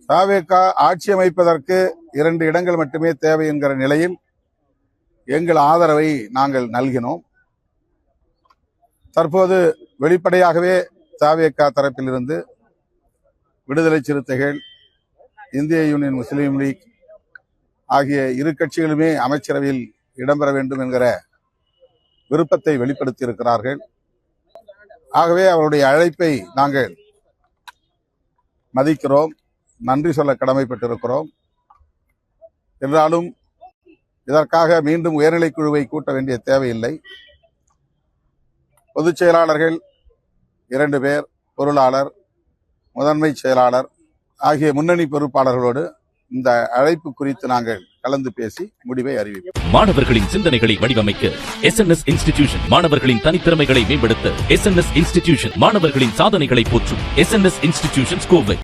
தவேக ஆட்சி அமைப்பதற்கு 2 இடங்கள் மட்டுமே தேவை என்கிற நிலையில் எங்கள் ஆதரவை நாங்கள் நல்கினோம். தற்போது வெளிப்படையாகவே தவேக தரப்பிலிருந்து விடுதலை சிறுத்தைகள், இந்திய யூனியன் முஸ்லீம் லீக் ஆகிய இரு கட்சிகளுமே அமைச்சரவையில் இடம்பெற வேண்டும் என்கிற விருப்பத்தை வெளிப்படுத்தியிருக்கிறார்கள். ஆகவே அவருடைய அழைப்பை நாங்கள் மதிக்கிறோம், நன்றி சொல்ல கடமைப்பட்டிருக்கிறோம். என்றாலும் இதற்காக மீண்டும் உயர்நிலைக்குழுவை கூட்ட வேண்டிய தேவையில்லை. பொதுச் செயலாளர்கள் 2 பேர், பொருளாளர், முதன்மை செயலாளர் ஆகிய முன்னணி பொறுப்பாளர்களோடு இந்த அழைப்பு குறித்து நாங்கள் கலந்து பேசி முடிவை அறிவிப்போம். மாணவர்களின் சிந்தனைகளை வடிவமைக்க SNS இன்ஸ்டிடியூஷன், மாணவர்களின் தனித்திறமைகளை மேம்படுத்த SNS இன்ஸ்டிடியூஷன், மாணவர்களின் சாதனைகளை போற்றும் SNS இன்ஸ்டிடியூஷன் கோவை.